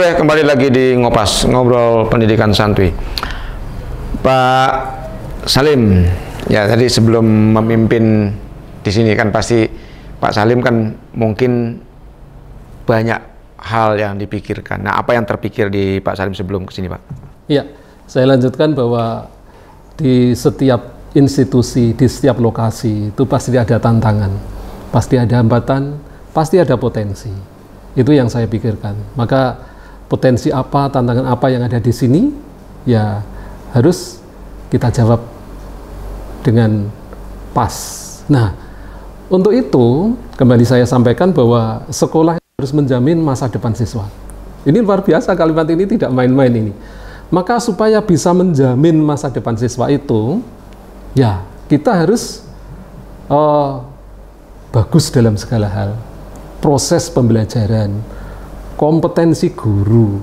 sore, kembali lagi di Ngopas, Ngobrol Pendidikan Santuy. Pak Salim, ya tadi sebelum memimpin di sini kan pasti Pak Salim kan mungkin banyak hal yang dipikirkan. Nah, apa yang terpikir di Pak Salim sebelum ke sini, Pak? Iya, saya lanjutkan bahwa di setiap institusi, di setiap lokasi itu pasti ada tantangan, pasti ada hambatan, pasti ada potensi. Itu yang saya pikirkan. Maka potensi apa, tantangan apa yang ada di sini, ya harus kita jawab dengan pas. Nah, untuk itu kembali saya sampaikan bahwa sekolah harus menjamin masa depan siswa. Ini luar biasa, kalimat ini tidak main-main ini. Maka supaya bisa menjamin masa depan siswa itu, ya kita harus bagus dalam segala hal. Proses pembelajaran, kompetensi guru,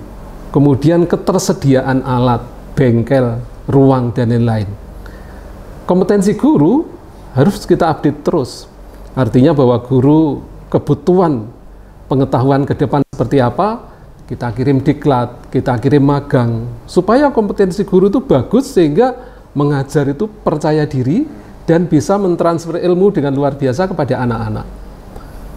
kemudian ketersediaan alat, bengkel, ruang, dan lain-lain. Kompetensi guru harus kita update terus. Artinya bahwa guru kebutuhan pengetahuan ke depan seperti apa, kita kirim diklat, kita kirim magang, supaya kompetensi guru itu bagus sehingga mengajar itu percaya diri dan bisa mentransfer ilmu dengan luar biasa kepada anak-anak.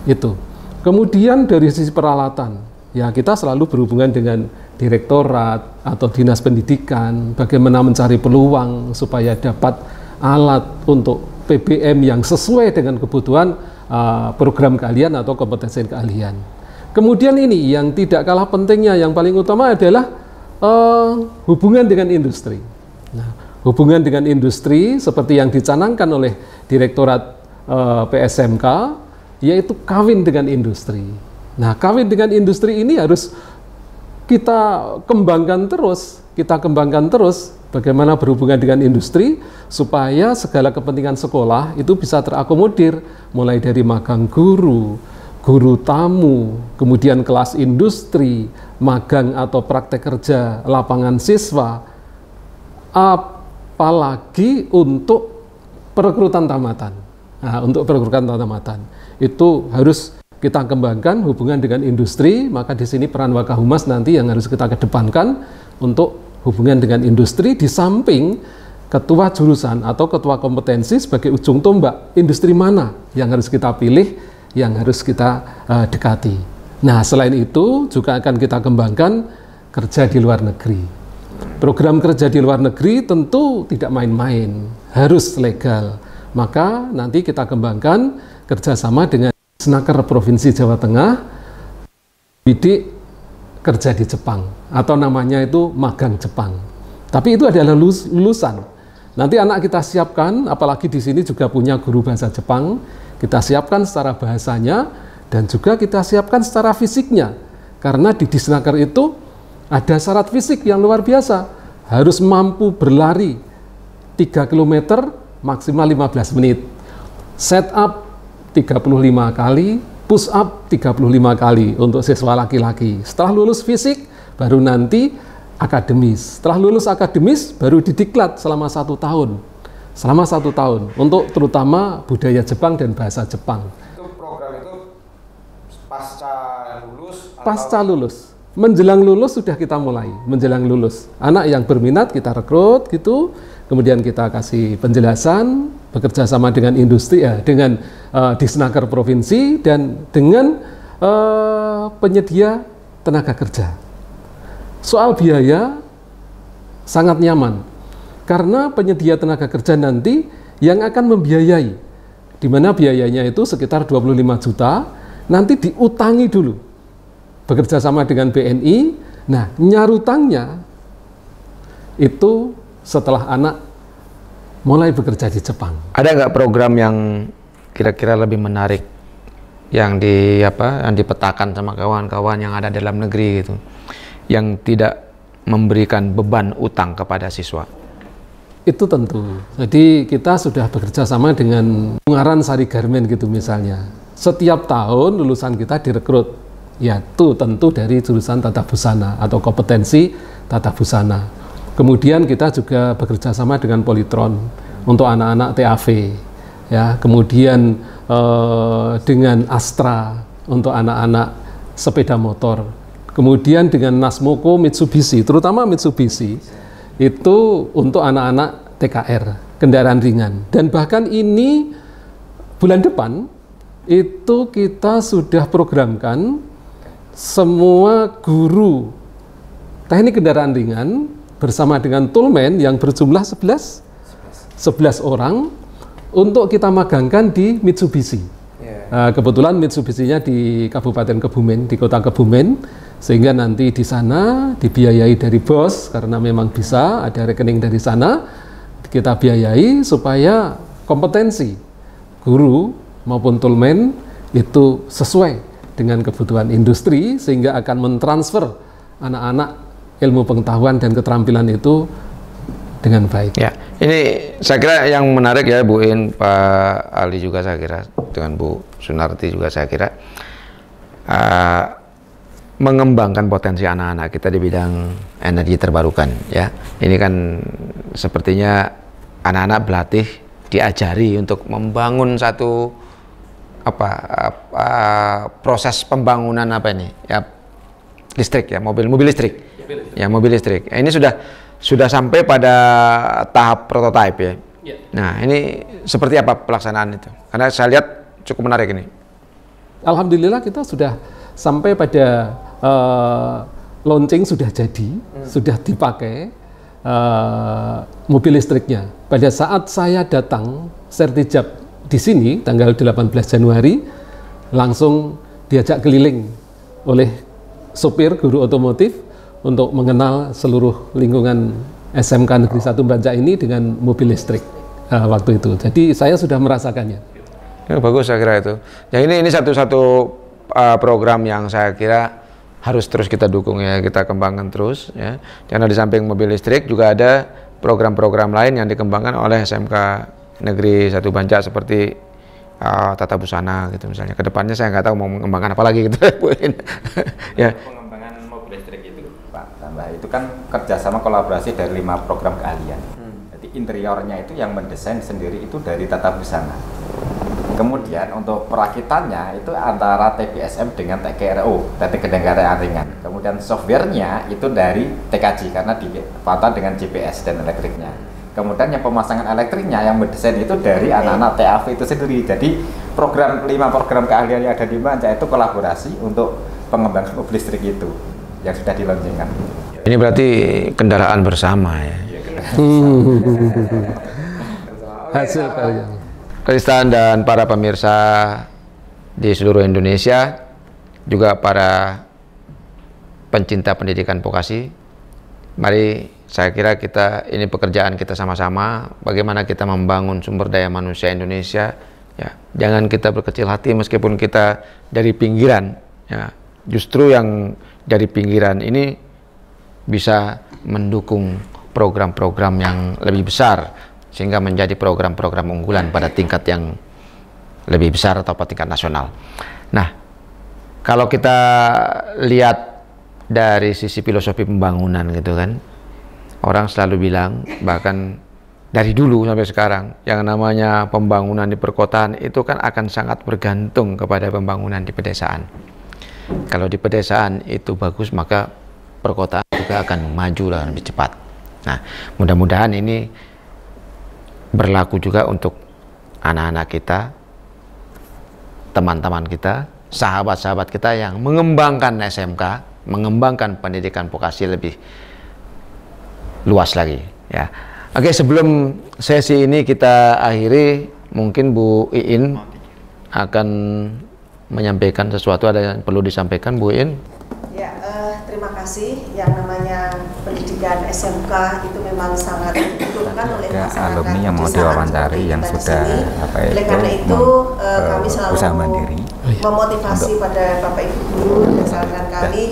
Itu. Kemudian dari sisi peralatan, ya kita selalu berhubungan dengan direktorat atau dinas pendidikan, bagaimana mencari peluang supaya dapat alat untuk PBM yang sesuai dengan kebutuhan program kalian atau kompetensi kalian. Kemudian ini yang tidak kalah pentingnya, yang paling utama adalah hubungan dengan industri. Nah, hubungan dengan industri seperti yang dicanangkan oleh Direktorat PSMK, yaitu kawin dengan industri. Nah, kawin dengan industri ini harus kita kembangkan terus, bagaimana berhubungan dengan industri supaya segala kepentingan sekolah itu bisa terakomodir, mulai dari magang guru, guru tamu, kemudian kelas industri, magang atau praktek kerja lapangan siswa, apalagi untuk perekrutan tamatan. Nah, untuk perekrutan tamatan itu harus kita kembangkan hubungan dengan industri. Maka di sini peran Wakahumas nanti yang harus kita kedepankan untuk hubungan dengan industri, di samping ketua jurusan atau ketua kompetensi sebagai ujung tombak, industri mana yang harus kita pilih, yang harus kita dekati. Nah, selain itu juga akan kita kembangkan kerja di luar negeri. Program kerja di luar negeri tentu tidak main-main, harus legal. Maka nanti kita kembangkan kerjasama dengan Snaker Provinsi Jawa Tengah, bidik kerja di Jepang, atau namanya itu magang Jepang. Tapi itu adalah lulusan. Nanti anak kita siapkan, apalagi di sini juga punya guru bahasa Jepang, kita siapkan secara bahasanya, dan juga kita siapkan secara fisiknya. Karena di Disnaker itu ada syarat fisik yang luar biasa, harus mampu berlari 3 km maksimal 15 menit, set up 35 kali, push up 35 kali untuk siswa laki-laki. Setelah lulus fisik, baru nanti akademis. Setelah lulus akademis, baru didiklat selama 1 tahun. Selama 1 tahun, untuk terutama budaya Jepang dan bahasa Jepang. Itu program itu pasca lulus? Pasca lulus. Menjelang lulus sudah kita mulai, menjelang lulus. Anak yang berminat kita rekrut gitu, kemudian kita kasih penjelasan, bekerja sama dengan industri, dengan Disnaker Provinsi dan dengan penyedia tenaga kerja. Soal biaya sangat nyaman, karena penyedia tenaga kerja nanti yang akan membiayai, di mana biayanya itu sekitar 25 juta, nanti diutangi dulu. Bekerja sama dengan BNI, nah nyarutangnya itu setelah anak mulai bekerja di Jepang. Ada nggak program yang kira-kira lebih menarik yang dipetakan sama kawan-kawan yang ada dalam negeri gitu, yang tidak memberikan beban utang kepada siswa? Itu tentu. Jadi kita sudah bekerja sama dengan Ungaran Sari Garmen gitu misalnya. Setiap tahun lulusan kita direkrut, yaitu tentu dari jurusan tata busana atau kompetensi tata busana. Kemudian kita juga bekerja sama dengan Polytron untuk anak-anak TAV, ya. Kemudian dengan Astra untuk anak-anak sepeda motor. kemudian dengan Nasmoko, Mitsubishi, terutama Mitsubishi, itu untuk anak-anak TKR, kendaraan ringan. Dan bahkan ini bulan depan, itu kita sudah programkan semua guru teknik kendaraan ringan bersama dengan toolman yang berjumlah 11 orang untuk kita magangkan di Mitsubishi. Kebetulan Mitsubishi-nya di Kabupaten Kebumen, di Kota Kebumen, sehingga nanti di sana dibiayai dari bos karena memang bisa ada rekening dari sana, kita biayai supaya kompetensi guru maupun toolman itu sesuai dengan kebutuhan industri, sehingga akan mentransfer anak-anak ilmu pengetahuan dan keterampilan itu dengan baik. Ya, ini saya kira yang menarik ya Bu In, Pak Ali juga saya kira, dengan Bu Sunarti juga saya kira, mengembangkan potensi anak-anak kita di bidang energi terbarukan. Ya, ini kan sepertinya anak-anak berlatih, diajari untuk membangun satu proses pembangunan ya listrik ya, mobil listrik. Ya, mobil listrik. Ini sudah sampai pada tahap prototipe ya. Nah, ini seperti apa pelaksanaan itu? Karena saya lihat cukup menarik ini. Alhamdulillah kita sudah sampai pada launching, sudah jadi, sudah dipakai mobil listriknya. Pada saat saya datang sertijab di sini tanggal 18 Januari, langsung diajak keliling oleh sopir guru otomotif untuk mengenal seluruh lingkungan SMK Negeri 1 Bancak ini dengan mobil listrik waktu itu. Jadi saya sudah merasakannya. Ya, bagus saya kira itu. Ya, ini satu-satu program yang saya kira harus terus kita dukung ya, kita kembangkan terus ya. Karena di samping mobil listrik juga ada program-program lain yang dikembangkan oleh SMK Negeri 1 Bancak seperti tata busana gitu misalnya. Kedepannya saya nggak tahu mau mengembangkan apa lagi gitu Bu In. Ya. Pengembangan mobil listrik itu Pak Tambah itu kan kerjasama kolaborasi dari 5 program keahlian. Jadi interiornya itu yang mendesain sendiri itu dari tata busana. Kemudian untuk perakitannya itu antara TBSM dengan TKRO, teknik kendaraan ringan. Kemudian softwarenya itu dari TKJ karena dipantau dengan GPS dan elektriknya. Kemudian yang pemasangan elektriknya yang mendesain itu dari anak-anak TAV itu sendiri. Jadi 5 program keahlian yang ada di Bancak itu kolaborasi untuk pengembangan mobil listrik itu yang sudah dilaunchingkan. Ini berarti kendaraan bersama ya. Hasil karya. Kristan dan para pemirsa di seluruh Indonesia, juga para pencinta pendidikan vokasi, mari saya kira ini pekerjaan kita sama-sama, bagaimana kita membangun sumber daya manusia Indonesia. Ya, jangan kita berkecil hati meskipun kita dari pinggiran. Ya, justru yang dari pinggiran ini bisa mendukung program-program yang lebih besar, sehingga menjadi program-program unggulan pada tingkat yang lebih besar atau pada tingkat nasional. Nah, kalau kita lihat dari sisi filosofi pembangunan gitu kan, orang selalu bilang, bahkan dari dulu sampai sekarang, yang namanya pembangunan di perkotaan itu kan akan sangat bergantung kepada pembangunan di pedesaan. Kalau di pedesaan itu bagus, maka perkotaan juga akan maju dan lebih cepat. Nah, mudah-mudahan ini berlaku juga untuk anak-anak kita, teman-teman kita, sahabat-sahabat kita yang mengembangkan SMK, mengembangkan pendidikan vokasi lebih luas lagi ya. Oke, sebelum sesi ini kita akhiri, mungkin Bu Iin akan menyampaikan sesuatu, ada yang perlu disampaikan Bu Iin? Ya, terima kasih. Yang namanya pendidikan SMK itu memang sangat dibutuhkan oleh masyarakat. Alumni yang mau diwawancari yang sudah oleh karena itu kami selalu memotivasi pada Bapak Ibu guru dan rekan kami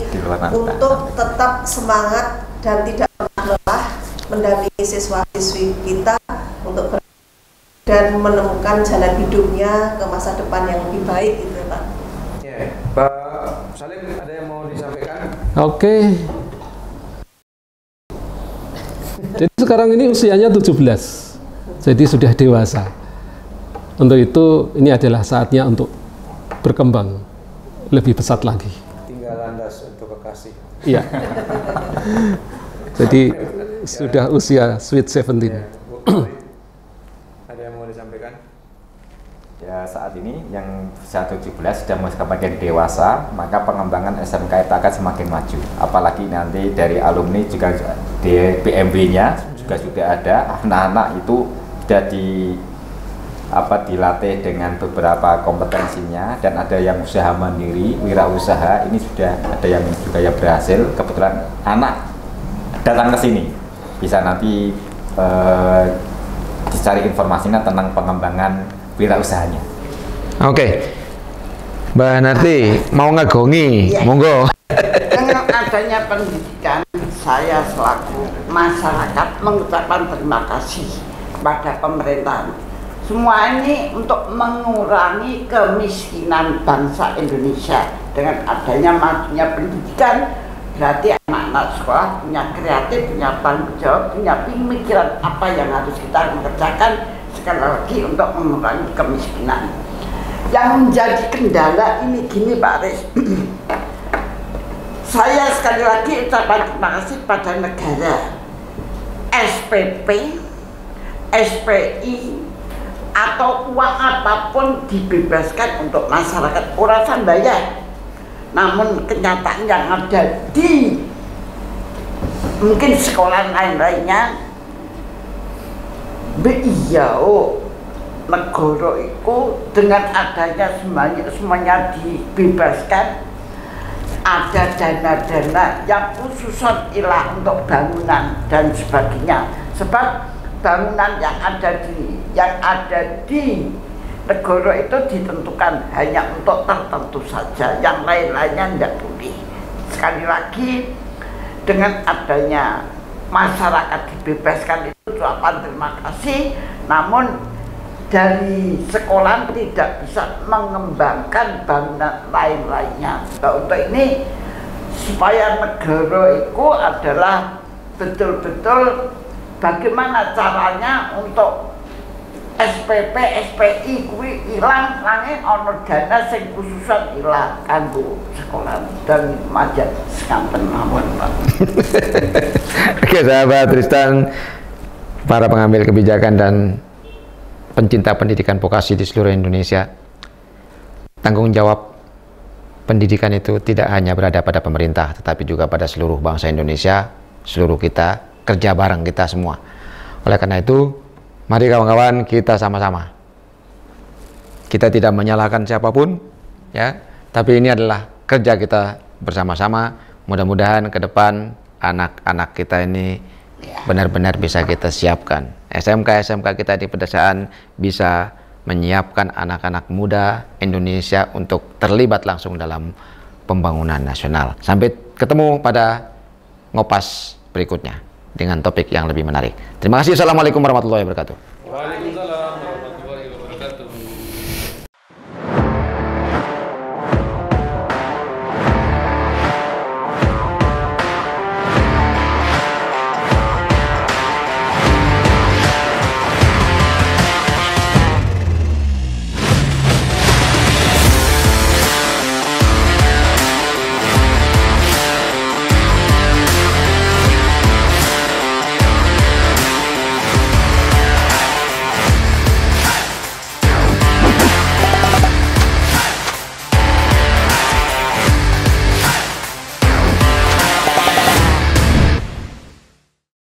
untuk tetap semangat dan tidak pernah lelah mendampingi siswa-siswi kita untuk dan menemukan jalan hidupnya ke masa depan yang lebih baik gitu Pak. Ya, Pak Salim, ada yang mau disampaikan? Oke. Jadi sekarang ini usianya 17. Jadi sudah dewasa. Untuk itu ini adalah saatnya untuk berkembang lebih pesat lagi. Tinggal landas untuk ke kasih. Iya. Jadi sudah usia sweet 17. Ya, ada yang mau disampaikan? Ya, saat ini yang usia 17 sudah semakin dewasa, maka pengembangan SMK itu akan semakin maju. Apalagi nanti dari alumni juga di PMB-nya juga sudah ada anak-anak itu sudah dilatih dengan beberapa kompetensinya, dan ada yang usaha mandiri, wirausaha. Ini sudah ada yang juga yang berhasil. Kebetulan anak datang ke sini, bisa nanti dicari informasinya tentang pengembangan wirausahanya. Oke, Mbak Narti mau ngegongi, Ya. monggo. Dengan adanya pendidikan, saya selaku masyarakat mengucapkan terima kasih kepada pemerintahan. Semua ini untuk mengurangi kemiskinan bangsa Indonesia. Dengan adanya majunya pendidikan, berarti anak-anak sekolah punya kreatif, punya tanggung jawab, punya pemikiran apa yang harus kita mengerjakan, sekali lagi untuk mengurangi kemiskinan. Yang menjadi kendala ini gini Pak Aris, saya sekali lagi ucapkan terima kasih pada negara, SPP, SPI, atau uang apapun dibebaskan untuk masyarakat, urasan bayar. Namun kenyataan yang ada di mungkin sekolah lain-lainnya, negara itu dengan adanya semuanya dibebaskan, ada dana-dana yang khususan ilah untuk bangunan dan sebagainya. Sebab bangunan yang ada di negara itu ditentukan hanya untuk tertentu saja, yang lain-lainnya tidak boleh. Sekali lagi, dengan adanya masyarakat dibebaskan itu ucapan terima kasih, namun dari sekolah tidak bisa mengembangkan bangunan lain-lainnya. Nah, untuk ini supaya negara itu adalah betul-betul bagaimana caranya untuk SPP, SPI kuwi ilang nanging ana dana sing khususan ilang kanggo sekolah dan majan sekanten mawon Pak. Oke, sahabat Tristan, para pengambil kebijakan dan pencinta pendidikan vokasi di seluruh Indonesia, tanggung jawab pendidikan itu tidak hanya berada pada pemerintah, tetapi juga pada seluruh bangsa Indonesia, seluruh kita, kerja bareng kita semua. Oleh karena itu, mari kawan-kawan kita sama-sama. Kita tidak menyalahkan siapapun, ya, tapi ini adalah kerja kita bersama-sama. Mudah-mudahan ke depan anak-anak kita ini benar-benar bisa kita siapkan. SMK kita di pedesaan bisa menyiapkan anak-anak muda Indonesia untuk terlibat langsung dalam pembangunan nasional. Sampai ketemu pada ngopas berikutnya dengan topik yang lebih menarik. Terima kasih. Assalamualaikum warahmatullahi wabarakatuh. Waalaikumsalam warahmatullahi wabarakatuh.